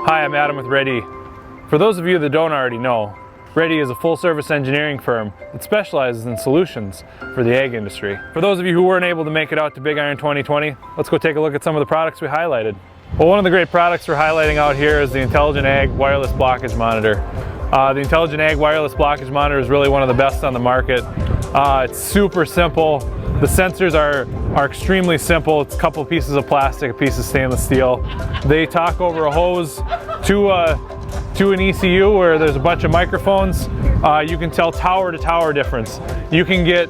Hi, I'm Adam with Ready. For those of you that don't already know, Ready is a full-service engineering firm that specializes in solutions for the ag industry. For those of you who weren't able to make it out to Big Iron 2020, let's go take a look at some of the products we highlighted. Well, one of the great products we're highlighting out here is the Intelligent Ag Wireless Blockage Monitor. The Intelligent Ag Wireless Blockage Monitor is really one of the best on the market. It's super simple. The sensors are extremely simple. It's a couple of pieces of plastic, a piece of stainless steel. They talk over a hose to an ECU where there's a bunch of microphones. You can tell tower to tower difference. You can get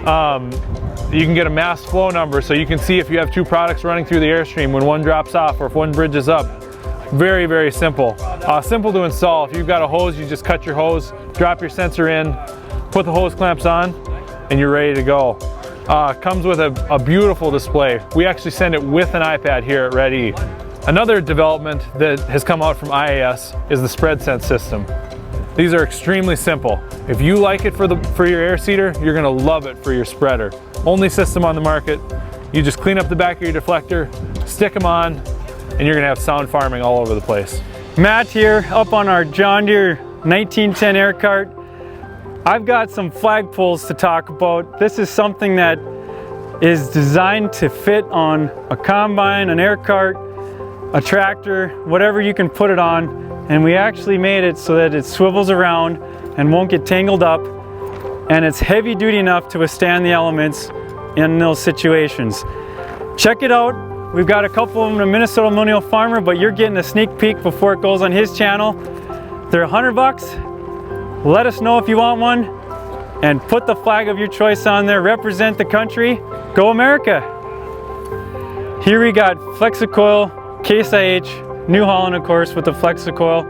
a mass flow number, so you can see if you have two products running through the airstream when one drops off or if one bridges up. Very, very simple. Simple to install. If you've got a hose, you just cut your hose, drop your sensor in, put the hose clamps on, and you're ready to go. Comes with a beautiful display. We actually send it with an iPad here at Ready. Another development that has come out from IAS is the spread sense system. These are extremely simple. If you like it for your air seeder, you're gonna love it for your spreader. Only system on the market. You just clean up the back of your deflector, stick them on, and you're gonna have sound farming all over the place. Matt here, up on our John Deere 1910 air cart. I've got some flagpoles to talk about. This is something that is designed to fit on a combine, an air cart, a tractor, whatever you can put it on. And we actually made it so that it swivels around and won't get tangled up. And it's heavy duty enough to withstand the elements in those situations. Check it out. We've got a couple of them in a Minnesota Millennial Farmer, but you're getting a sneak peek before it goes on his channel. They're $100. Let us know if you want one and put the flag of your choice on there. Represent the country. Go America. Here we got Flexicoil, CaseIH, New Holland of course with the Flexicoil,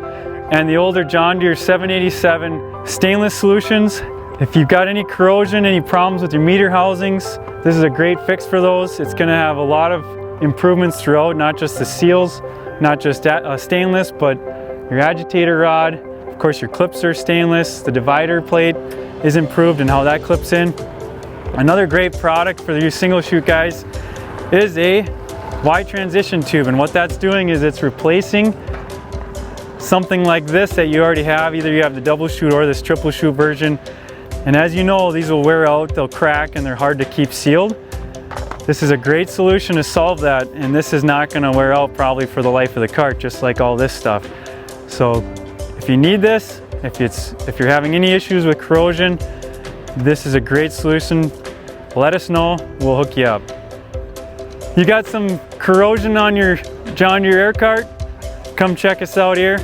and the older John Deere 787 stainless solutions. If you've got any corrosion, any problems with your meter housings, this is a great fix for those. It's going to have a lot of improvements throughout, not just the seals, not just stainless, but your agitator rod. Of course, your clips are stainless. The divider plate is improved and how that clips in. Another great product for you single chute guys is a Y transition tube, and what that's doing is it's replacing something like this that you already have. Either you have the double chute or this triple chute version, and as you know, these will wear out, they'll crack, and they're hard to keep sealed. This is a great solution to solve that, and this is not going to wear out probably for the life of the cart, just like all this stuff. So if you need this, if you're having any issues with corrosion, this is a great solution. Let us know, we'll hook you up. You got some corrosion on your John Deere air cart? Come check us out here.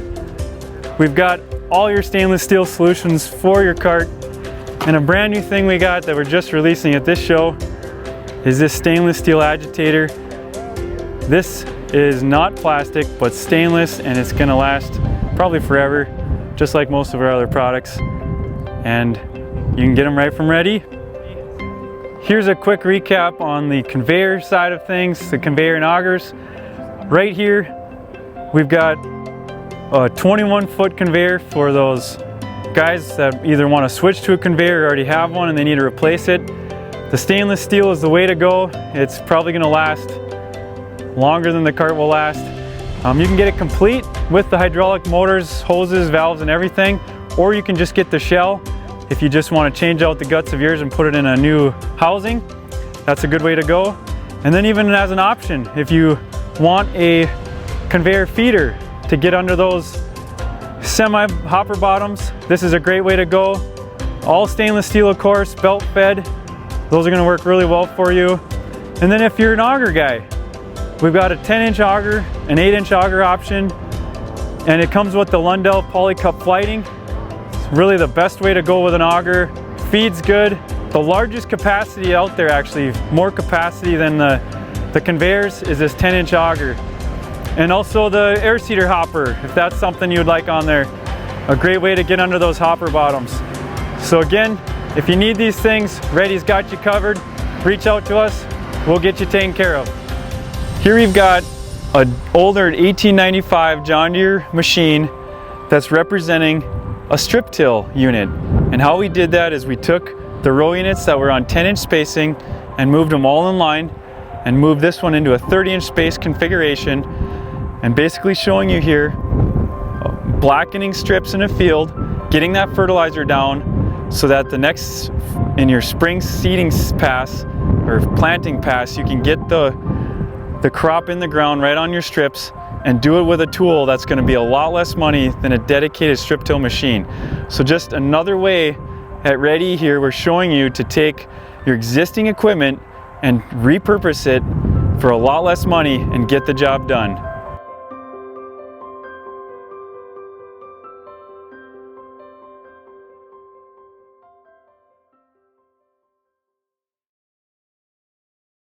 We've got all your stainless steel solutions for your cart, and a brand new thing we got that we're just releasing at this show is this stainless steel agitator. This is not plastic but stainless, and it's going to last probably forever, just like most of our other products, and you can get them right from Ready. Here's a quick recap on the conveyor side of things, the conveyor and augers. Right here we've got a 21-foot conveyor for those guys that either want to switch to a conveyor or already have one and they need to replace it. The stainless steel is the way to go. It's probably going to last longer than the cart will last. You can get it complete with the hydraulic motors, hoses, valves, and everything, or you can just get the shell if you just want to change out the guts of yours and put it in a new housing. That's a good way to go. And then even as an option, if you want a conveyor feeder to get under those semi-hopper bottoms, this is a great way to go. All stainless steel, of course, belt fed. Those are going to work really well for you. And then if you're an auger guy, we've got a 10-inch auger, an 8-inch auger option, and it comes with the Lundell Polycup flighting. It's really the best way to go with an auger. Feeds good. The largest capacity out there, actually, more capacity than the conveyors, is this 10-inch auger. And also the air seeder hopper, if that's something you'd like on there. A great way to get under those hopper bottoms. So again, if you need these things, Ready's got you covered. Reach out to us, we'll get you taken care of. Here we've got an older 1895 John Deere machine that's representing a StripTill unit. And how we did that is we took the row units that were on 10-inch spacing and moved them all in line and moved this one into a 30-inch space configuration, and basically showing you here blackening strips in a field, getting that fertilizer down so that the next, in your spring seeding pass or planting pass, you can get the crop in the ground right on your strips and do it with a tool that's going to be a lot less money than a dedicated StripTill machine. So just another way at Ready here, we're showing you to take your existing equipment and repurpose it for a lot less money and get the job done.